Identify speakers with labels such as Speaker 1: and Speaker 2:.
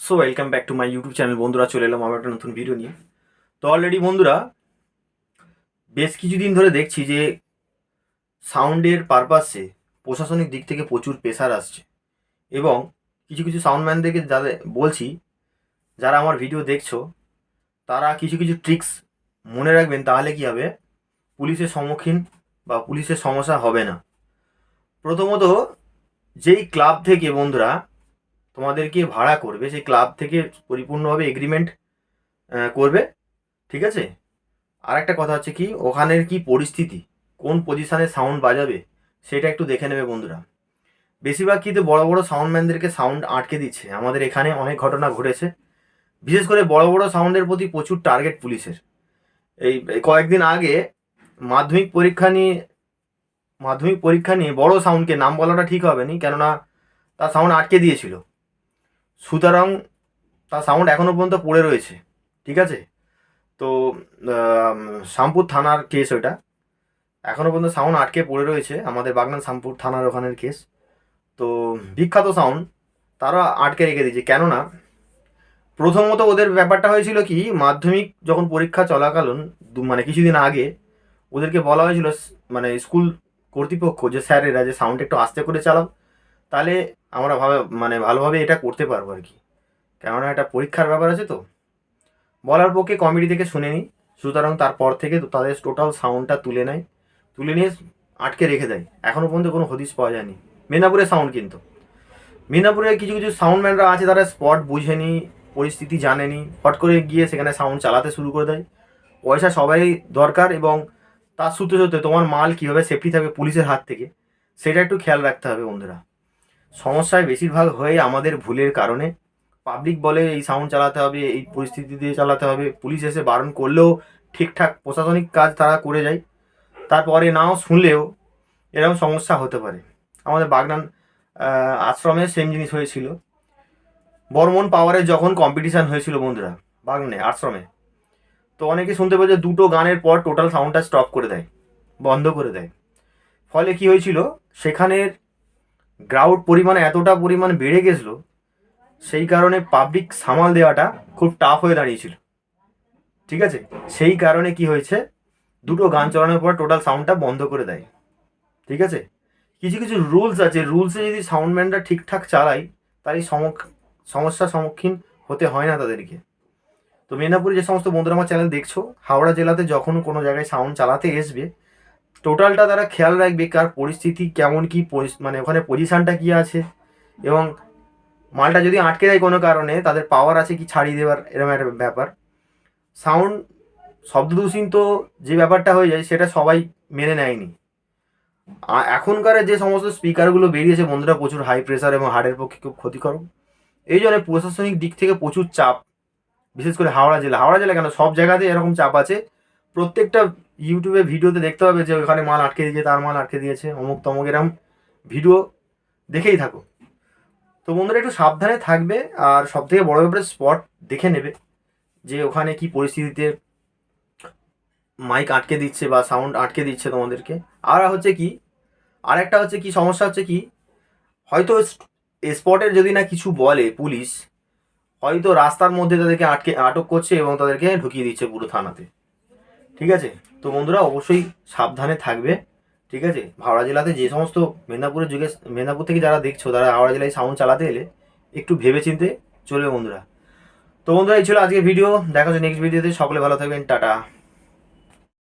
Speaker 1: So welcome back to my YouTube channel. বন্ধুরা, চলে এলাম আমার একটা নতুন ভিডিও নিয়ে। তো অলরেডি বন্ধুরা বেশ কিছুদিন ধরে দেখছি যে সাউন্ডের পারপাসে প্রশাসনিক দিক থেকে প্রচুর প্রেশার আসছে, এবং কিছু কিছু সাউন্ডম্যানদেরকে যাদের বলছি, যারা আমার ভিডিও দেখছো, তারা কিছু কিছু ট্রিক্স মনে রাখবেন, তাহলে কি হবে, পুলিশের সম্মুখীন বা পুলিশের সমস্যা হবে না। প্রথমত, যেই ক্লাব থেকে বন্ধুরা তোমাদেরকে ভাড়া করবে, সেই ক্লাব থেকে পরিপূর্ণভাবে এগ্রিমেন্ট করবে, ঠিক আছে। আর একটা কথা হচ্ছে কি, ওখানের কি পরিস্থিতি, কোন পজিশানে সাউন্ড বাজাবে, সেটা একটু দেখে নেবে বন্ধুরা। বেশিরভাগ কিন্তু বড় বড় সাউন্ডম্যানদেরকে সাউন্ড আটকে দিচ্ছে। আমাদের এখানে অনেক ঘটনা ঘটেছে, বিশেষ করে বড় বড় সাউন্ডের প্রতি প্রচুর টার্গেট পুলিশের। এই কয়েকদিন আগে মাধ্যমিক পরীক্ষা নিয়ে বড় সাউন্ডকে নাম বলাটা ঠিক হবে না, কেননা তার সাউন্ড আটকে দিয়েছিল। সুতরাং তার সাউন্ড এখনও পর্যন্ত পড়ে রয়েছে, ঠিক আছে। তো শামপুর থানার কেস ওটা, এখনও পর্যন্ত সাউন্ড আটকে পড়ে রয়েছে, আমাদের বাগনান শামপুর থানার ওখানের কেস। তো বিখ্যাত সাউন্ড তারা আটকে রেখে দিয়েছে, কেননা প্রথমত ওদের ব্যাপারটা হয়েছিল কি, মাধ্যমিক যখন পরীক্ষা চলাকালীন মানে কিছুদিন আগে ওদেরকে বলা হয়েছিল, মানে স্কুল কর্তৃপক্ষ, যে স্যারেরা, যে সাউন্ড একটু আস্তে করে চালাও, তাহলে আমরা মানে ভালোভাবে এটা করতে পারবো আর কি, কেননা এটা পরীক্ষার ব্যাপার আছে। তো বলার পক্ষে কমিটি থেকে শুনে নিই, সুতরাং তারপর থেকে তাদের টোটাল সাউন্ডটা তুলে নিয়ে আটকে রেখে দেয়। এখনও পর্যন্ত কোনো হদিশ পাওয়া যায়নি। মেদিনীপুরের সাউন্ড কিন্তু, মেদিনীপুরে কিছু কিছু সাউন্ডম্যানরা আছে, তারা স্পট বুঝেনি, পরিস্থিতি জানেনি, ফট করে গিয়ে সেখানে সাউন্ড চালাতে শুরু করে দেয়। পয়সা সবাই দরকার, এবং তার সূত্রে সূত্রে তোমার মাল কীভাবে সেফটি থাকবে পুলিশের হাত থেকে, সেটা একটু খেয়াল রাখতে হবে বন্ধুরা। সমস্যায় বেশিরভাগ হয়ে আমাদের ভুলের কারণে। পাবলিক বলে এই সাউন্ড চালাতে হবে, এই পরিস্থিতি দিয়ে চালাতে হবে, পুলিশ এসে বারণ করলেও ঠিকঠাক প্রশাসনিক কাজ তারা করে যায়, তারপরে নাও শুনলেও এরকম সমস্যা হতে পারে। আমাদের বাগনান আশ্রমে সেম জিনিস হয়েছিল। বর্মন পাওয়ারের যখন কম্পিটিশান হয়েছিল বন্ধুরা বাগনানে আশ্রমে, তো অনেকে শুনতে পেয়েছে দুটো গানের পর টোটাল সাউন্ডটা স্টপ করে দেয়, বন্ধ করে দেয়। ফলে কি হয়েছিল, সেখানের গ্রাউড পরিমাণ এতটা পরিমাণ বেড়ে গেছিলো, সেই কারণে পাবলিক সামাল দেওয়াটা খুব টাফ হয়ে দাঁড়িয়েছিল, ঠিক আছে। সেই কারণে কি হয়েছে, দুটো গান চালানোর পর টোটাল সাউন্ডটা বন্ধ করে দেয়, ঠিক আছে। কিছু কিছু রুলস আছে, রুলসে যদি সাউন্ডম্যানরা ঠিকঠাক চালায়, তাই সমস্যার সম্মুখীন হতে হয় না তাদেরকে। তো মেদিনীপুরে যে সমস্ত বন্ধুরা আমার চ্যানেল দেখছো, হাওড়া জেলাতে যখন কোনো জায়গায় সাউন্ড চালাতে আসবে, টোটালটা তারা খেয়াল রাখবে কার পরিস্থিতি কেমন, কি মানে ওখানে পজিশানটা কী আছে, এবং মালটা যদি আটকে দেয় কোনো কারণে, তাদের পাওয়ার আছে কি ছাড়িয়ে দেওয়ার, এরকম একটা ব্যাপার। সাউন্ড শব্দদূষণ তো যে ব্যাপারটা হয়ে যায়, সেটা সবাই মেনে নেয়নি। এখনকার যে সমস্ত স্পিকারগুলো বেরিয়েছে বন্ধুরা, প্রচুর হাই প্রেসার এবং হার্টের পক্ষে খুব ক্ষতিকারক। এই জন্য প্রশাসনিক দিক থেকে প্রচুর চাপ, বিশেষ করে হাওড়া জেলা কেন, সব জায়গাতে এরকম চাপ আছে। প্রত্যেকটা ইউটিউবে ভিডিওতে দেখতে হবে যে ওখানে মাল আটকে দিয়েছে, তার মাল আটকে দিয়েছে, অমুক তমুক, এরকম ভিডিও দেখেই থাকো। তো বন্ধুরা একটু সাবধানে থাকবে, আর সব থেকে বড় ব্যাপারে স্পট দেখে নেবে যে ওখানে কি পরিস্থিতিতে মাইক আটকে দিচ্ছে বা সাউন্ড আটকে দিচ্ছে তোমাদেরকে। আর হচ্ছে কি, আর একটা হচ্ছে কি সমস্যা হচ্ছে কি, হয়তো স্পটের যদি না কিছু বলে পুলিশ, হয়তো রাস্তার মধ্যে তাদেরকে আটক করছে এবং তাদেরকে ঢুকিয়ে দিচ্ছে পুরো থানাতে, ঠিক আছে। তো বন্ধুরা অবশ্যই সাবধানে থাকবে, ঠিক আছে। হাওড়া জেলাতে যে সমস্ত মেদিনীপুর থেকে যারা দেখছো, তারা হাওড়া জেলায় সাউন্ড চালাতে এলে একটু ভেবে চিনতে চলবে বন্ধুরা। তো বন্ধুরা এই ছিল আজকের ভিডিও, দেখা হচ্ছে নেক্সট ভিডিওতে। সকলে ভালো থাকবেন, টাটা।